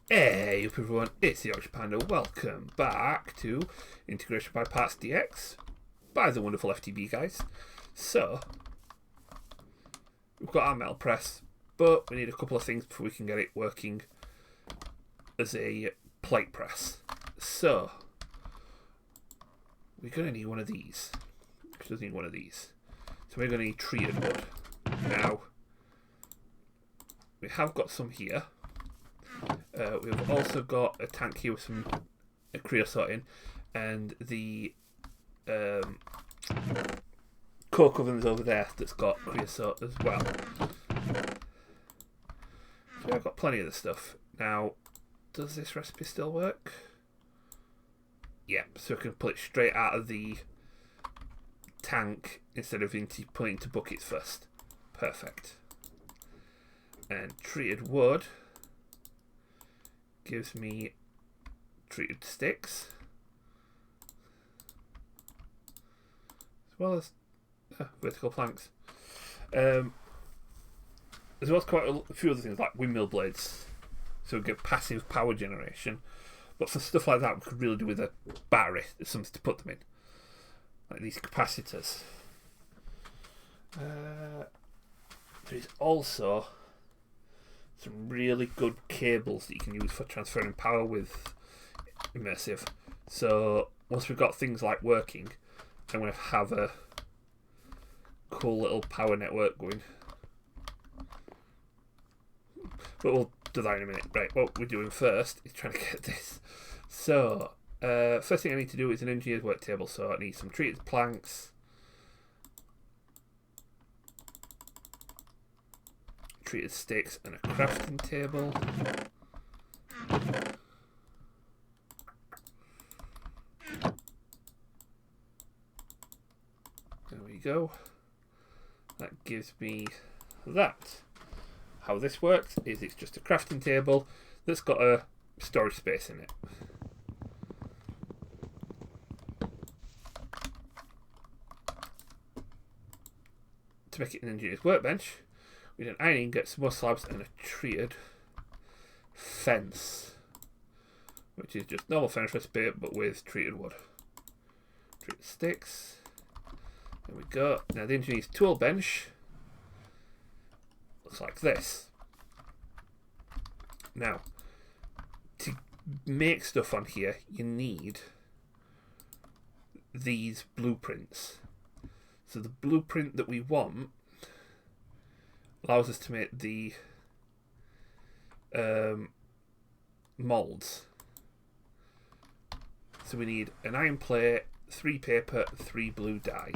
Hey up everyone, it's the Orange Panda. Welcome back to Integration by Parts DX by the wonderful FTB guys. So, we've got our metal press, but we need a couple of things before we can get it working as a plate press. So, we're going to need one of these. It does need one of these. So we're going to need treated wood. Now, we have got some here. We've also got a tank here with some creosote in, and the coke oven's over there that's got creosote as well. So I've got plenty of the stuff. Now, does this recipe still work? Yep, so I can put it straight out of the tank instead of putting into buckets first. Perfect. And treated wood gives me treated sticks as well as vertical planks. As well as quite a few other things like windmill blades, so we get passive power generation. But for stuff like that, we could really do with a battery. There's something to put them in, like these capacitors. There's also some really good cables that you can use for transferring power with immersive. So once we've got things like working, I'm going to have a cool little power network going. But we'll do that in a minute. Right, what we're doing first is trying to get this. So first thing I need to do is an engineer's work table. So I need some treated planks, treated sticks, and a crafting table. There we go. That gives me that. How this works is it's just a crafting table that's got a storage space in it. To make it an engineer's workbench, we need an iron ingot, some more slabs, and a treated fence, which is just normal fence recipe but with treated wood. Treated sticks. There we go. Now the engineer's tool bench looks like this. Now, to make stuff on here, you need these blueprints. So the blueprint that we want allows us to make the molds. So we need an iron plate, 3 paper, 3 blue dye.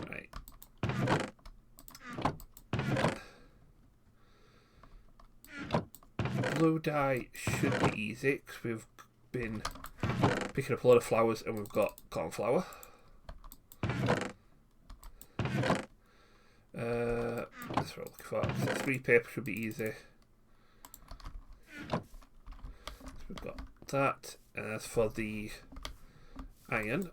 Right. Blue dye should be easy because we've been picking up a lot of flowers and we've got cornflower. That's what I'm looking for. So 3 paper should be easy. So we've got that. And as for the iron,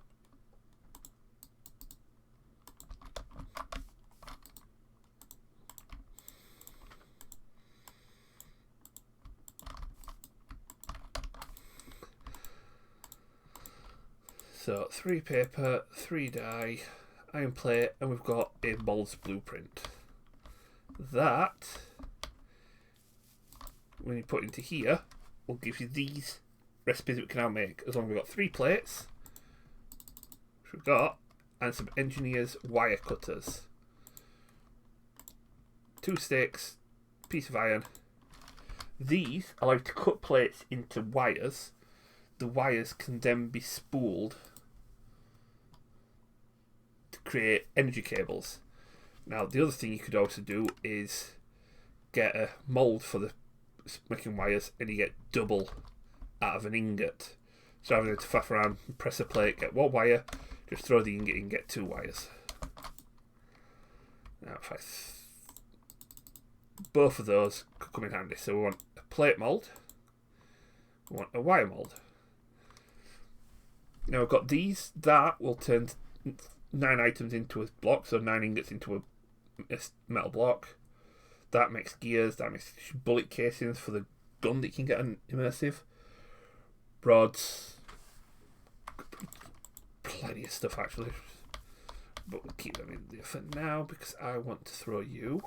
so 3 paper, 3 dye, iron plate, and we've got a mold's blueprint. That, when you put into here, will give you these recipes that we can now make, as long as we've got 3 plates, which we've got, and some engineer's wire cutters. 2 sticks, piece of iron. These allow you to cut plates into wires. The wires can then be spooled to create energy cables. Now, the other thing you could also do is get a mold for the making wires, and you get double out of an ingot. So rather than to faff around and press a plate, get 1 wire, just throw the ingot in and get 2 wires. Now, if both of those could come in handy. So we want a plate mold, we want a wire mold. Now we've got these. That will turn 9 items into a block, so 9 ingots into a metal block. That makes gears, that makes bullet casings for the gun that you can get an immersive. Rods. Plenty of stuff actually. But we'll keep them in there for now because I want to throw you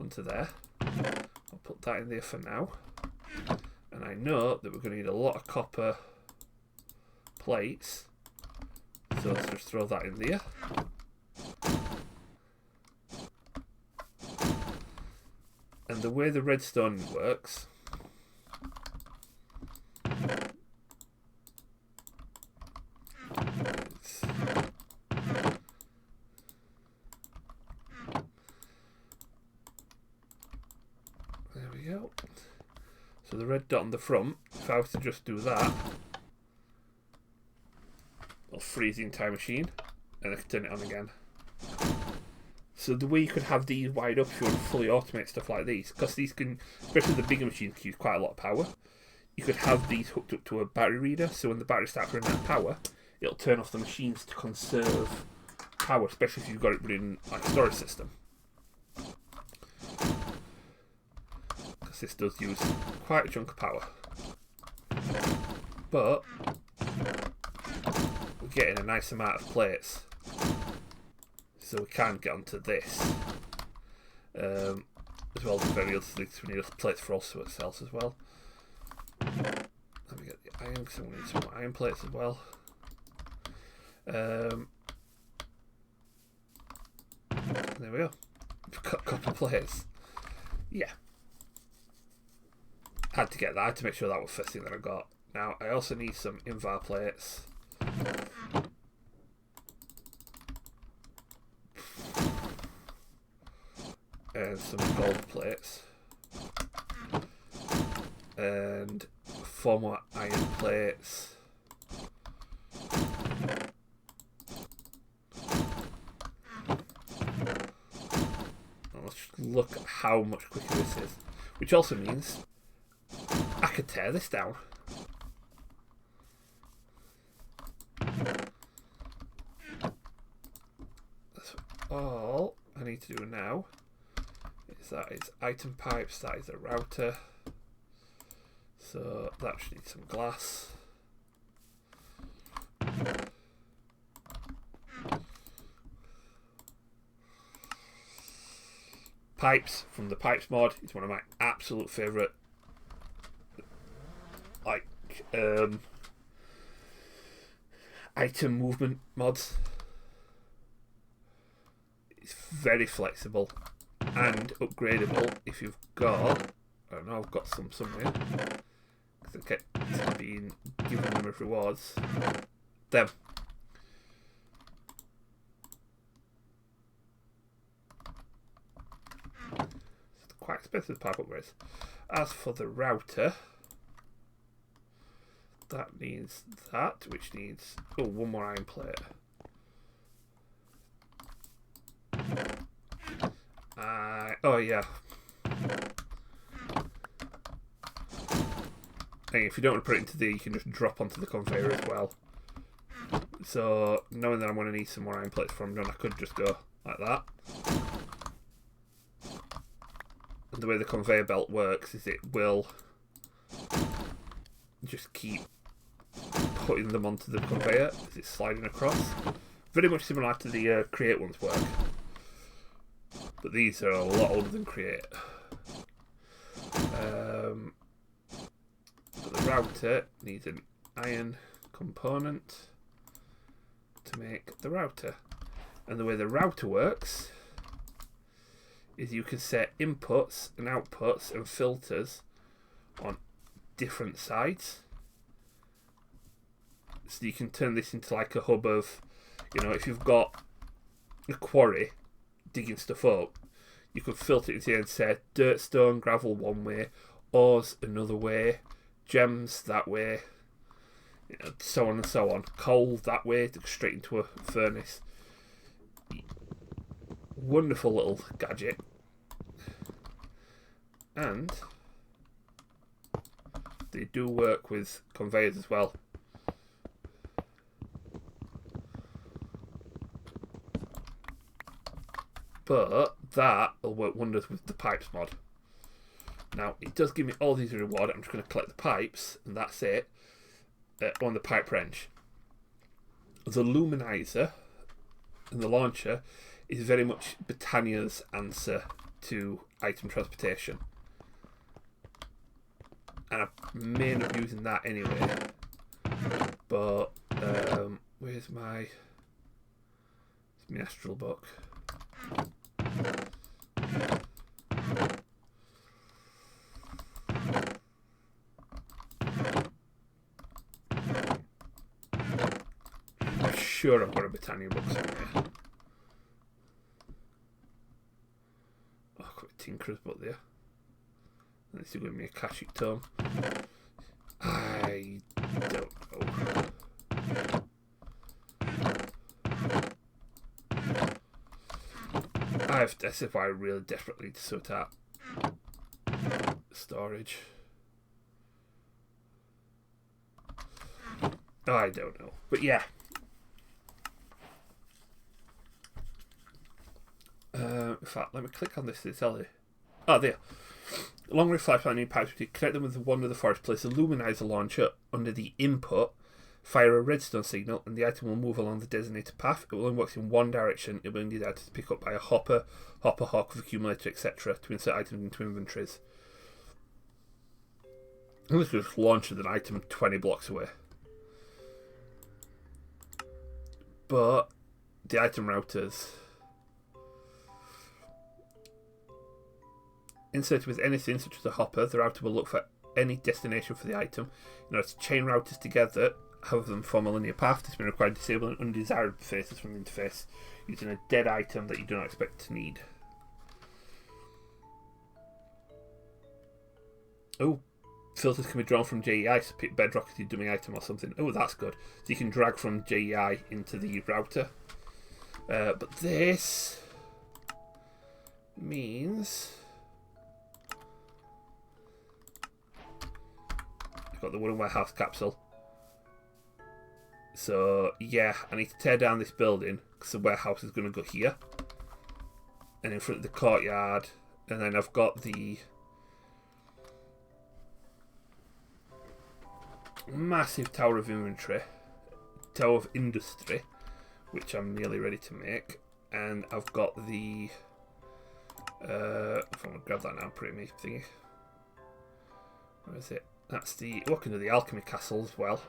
onto there. I'll put that in there for now. And I know that we're going to need a lot of copper plates. So let's just throw that in there. And the way the redstone works is there we go. So the red dot on the front, if I was to just do that, I'll freeze the entire machine and I can turn it on again. So the way you could have these wired up if you want to fully automate stuff like these, because these can, especially the bigger machines, can use quite a lot of power. You could have these hooked up to a battery reader, so when the battery starts running out of power, it'll turn off the machines to conserve power, especially if you've got it running like a storage system. Because this does use quite a chunk of power. But we're getting a nice amount of plates. So we can get onto this. As well as the very other things. We need plates for all sorts else as well. Let me get the iron because I'm going to need some iron plates as well. There we go. We've got copper plates. Yeah. Had to get that. I had to make sure that was the first thing that I got. Now I also need some invar plates. And some gold plates. And 4 more iron plates. And let's just look at how much quicker this is. Which also means I could tear this down. That's all I need to do now. That is item pipes, that is a router. So that should need some glass. Pipes from the pipes mod is one of my absolute favourite item movement mods. It's very flexible and upgradable if you've got, I don't know, I've got some somewhere because I kept being given them as rewards. Them. It's quite expensive pipe upgrades. As for the router, that needs that, which needs, oh, 1 more iron plate. Oh yeah. And if you don't want to put it into there, you can just drop onto the conveyor as well. So knowing that I'm going to need some more iron plates before I'm done, I could just go like that. And the way the conveyor belt works is it will just keep putting them onto the conveyor as it's sliding across. Very much similar to the Create ones work. But these are a lot older than Create. But the router needs an iron component to make the router. And the way the router works is you can set inputs and outputs and filters on different sides. So you can turn this into like a hub of, you know, if you've got a quarry digging stuff up, you could filter it into here and say dirt, stone, gravel one way, ores another way, gems that way, you know, so on and so on. Coal that way to go straight into a furnace. Wonderful little gadget. And they do work with conveyors as well. But that will work wonders with the pipes mod. Now, it does give me all these reward. I'm just going to collect the pipes, and that's it, on the pipe wrench. The luminizer and the launcher is very much Britannia's answer to item transportation. And I may end up using that anyway. But, where's my astral book? I'm sure I've got a Britannia book somewhere. Oh, I've got a Tinker's book there. Let's see, give me a Kashyyyk tome. I don't know. That's if I really desperately need to sort out storage. I don't know. But yeah. In fact, let me click on this to tell you. Oh, there. Long range flashlight new pipes. You connect them with one of the forest. Place a luminizer launcher under the input. Fire a redstone signal, and the item will move along the designated path. It will only work in one direction. It will need items to pick up by a hopper, hawk, accumulator, etc. to insert items into inventories. And this will just launch an item 20 blocks away. But the item routers inserted with anything such as a hopper, the router will look for any destination for the item. In order to chain routers together, have them form a linear path. This may require disabling undesirable faces from the interface using a dead item that you do not expect to need. Oh, filters can be drawn from JEI, so pick bedrock as your dummy item or something. Oh, that's good. So you can drag from JEI into the router. But this means I've got the wooden warehouse capsule. So, yeah, I need to tear down this building because the warehouse is going to go here. And in front of the courtyard. And then I've got the massive tower of inventory. Tower of industry. Which I'm nearly ready to make. And I've got the if I want to grab that now, pretty me thingy. Where is it? That's the walking to the alchemy castle as well.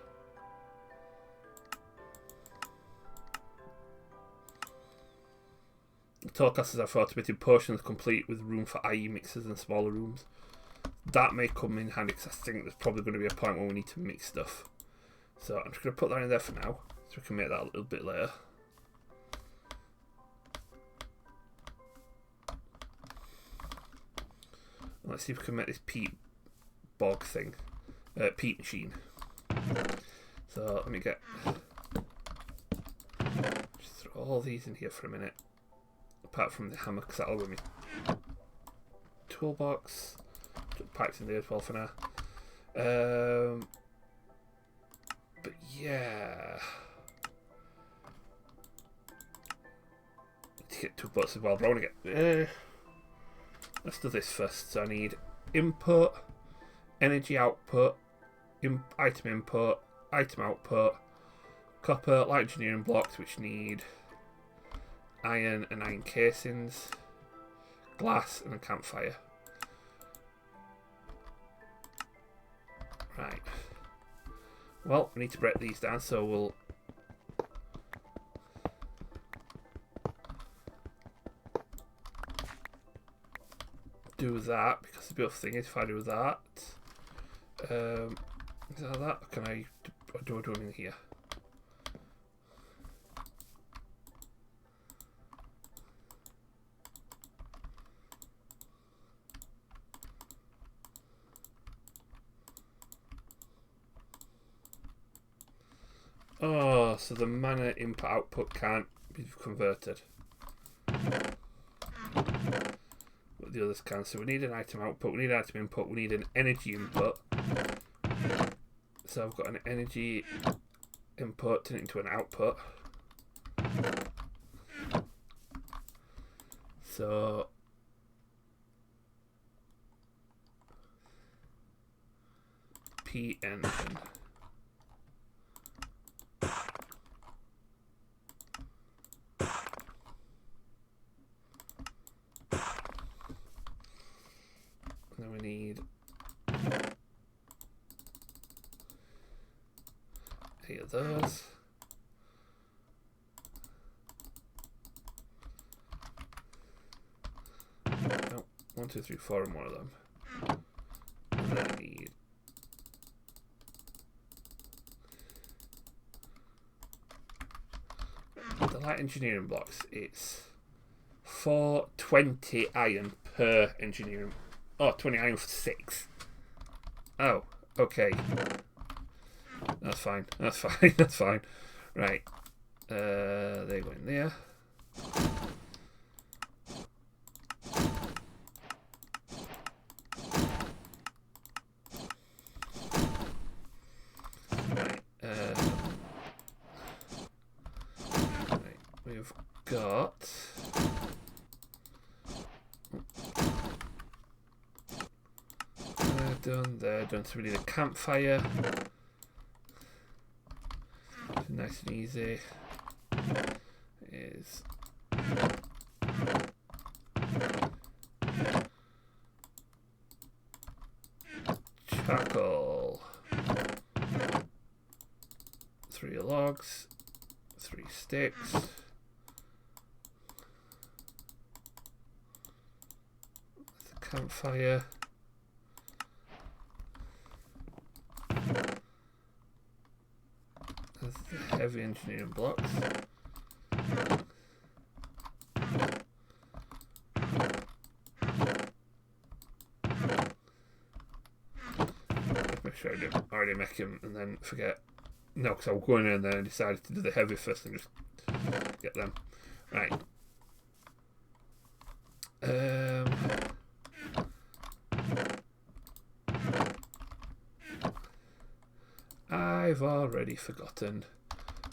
The Torcasters are for automated potions complete with room for IE mixers and smaller rooms. That may come in handy because I think there's probably going to be a point where we need to mix stuff. So I'm just going to put that in there for now, so we can make that a little bit later. Let's see if we can make this peat bog thing. Peat machine. So let me get... just throw all these in here for a minute. Apart from the hammer, because that'll give me toolbox. Put pipes in there as well for now. But yeah, need to get toolbox as well. But I want to get. Let's do this first. So I need input, energy output, item input, item output, copper, light engineering blocks, which need iron and iron casings, glass, and a campfire. Right. Well, we need to break these down, so we'll do that, because the beautiful thing is if I do that, is that, or can I do it in here? Oh, so the mana input output can't be converted. But the others can. So we need an item output, we need an item input, we need an energy input. So I've got an energy input, turn it into an output. So Peat engine. And then we need 8 of those. No, 1, 2, 3, 4 and one of them. And then I need the light engineering blocks. It's 420 iron per engineering. Oh, 20 iron for 6. Oh, okay. That's fine. That's fine. That's fine. Right. They go in there. Right. We've got. They're done. So we need a campfire. Nice and easy. Is charcoal. 3 logs. 3 sticks. The campfire. There's the heavy engineering blocks. Make sure I didn't already make him and then forget. No, because I was going in and then I decided to do the heavy first and just get them. Right. I've already forgotten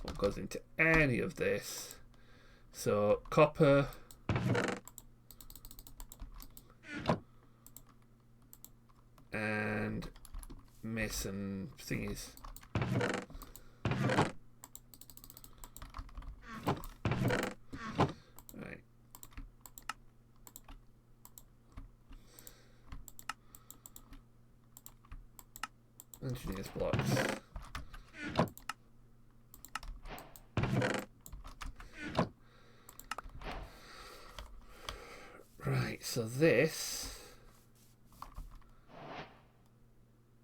what goes into any of this. So copper, and mason thingies. Right. Engineer's blocks. Right, so this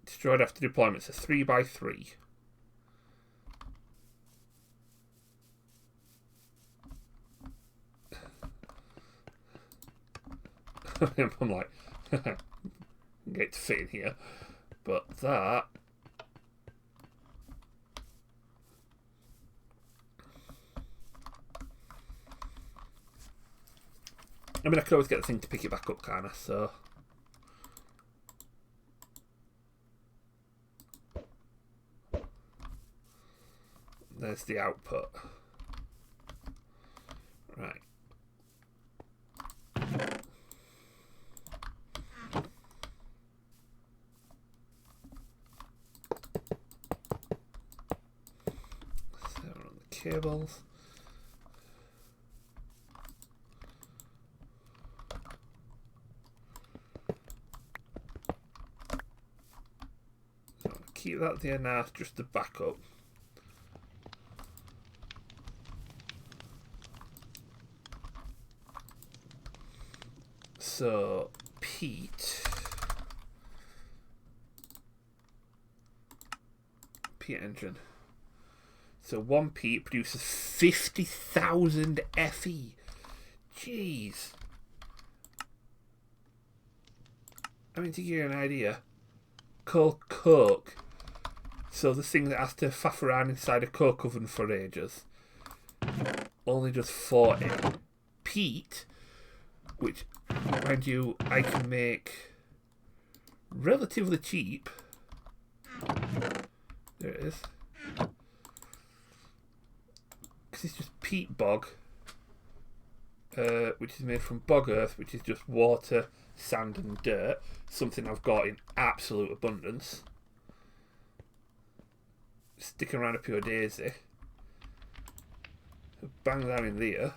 destroyed after deployment, so 3x3. I'm like, get to fit in here, but that. I mean, I could always get the thing to pick it back up, kind of, so. There's the output. Right. So on the cables. Keep that there now, just to back up. So, peat engine. So, 1 peat produces 50,000 FE. Jeez. I mean, to give you an idea, coke. So this thing that has to faff around inside a coke oven for ages only does 40. Peat, which, mind you, I can make relatively cheap. There it is. Because it's just peat bog, which is made from bog earth, which is just water, sand and dirt. Something I've got in absolute abundance. sticking around a pure daisy. So bang that in there.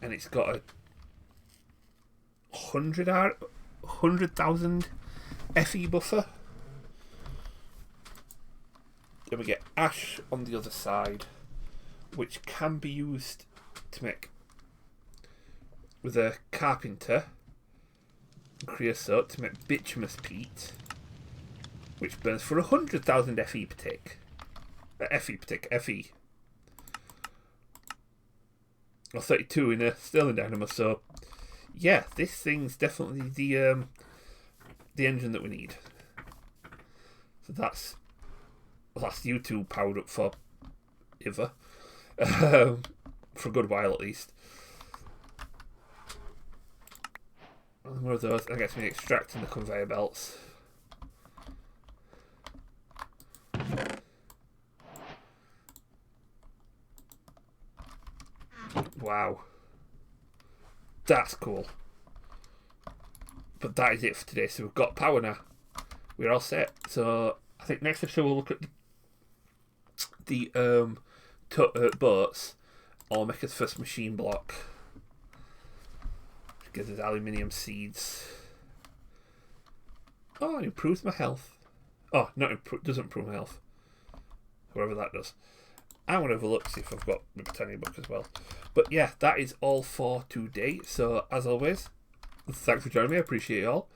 And it's got a 100,000 FE buffer. Then we get ash on the other side, which can be used to make with a carpenter and creosote to make bituminous peat, which burns for 100,000 FE per tick. FE. Or 32 in a Stirling dynamo. So yeah, this thing's definitely the engine that we need. So that's you two powered up for ever. For a good while at least. And one of those, I guess, me extracting the conveyor belts. Wow. That's cool. But that is it for today. So we've got power now. We're all set. So I think next episode we'll look at the boats, or make his first machine block. Which gives us aluminium seeds. Oh, it improves my health. Oh, doesn't improve my health. Whatever that does. I want to have a look, see if I've got the Britannia book as well. But yeah, that is all for today. So as always, thanks for joining me. I appreciate it all.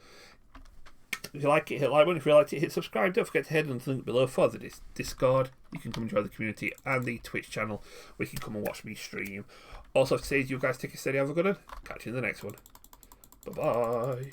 If you like it, hit like button. If you liked it, hit subscribe. Don't forget to head on the link below for the Discord. You can come and join the community and the Twitch channel where you can come and watch me stream. Also, to say, you guys take a steady, have a good one. Catch you in the next one. Bye bye.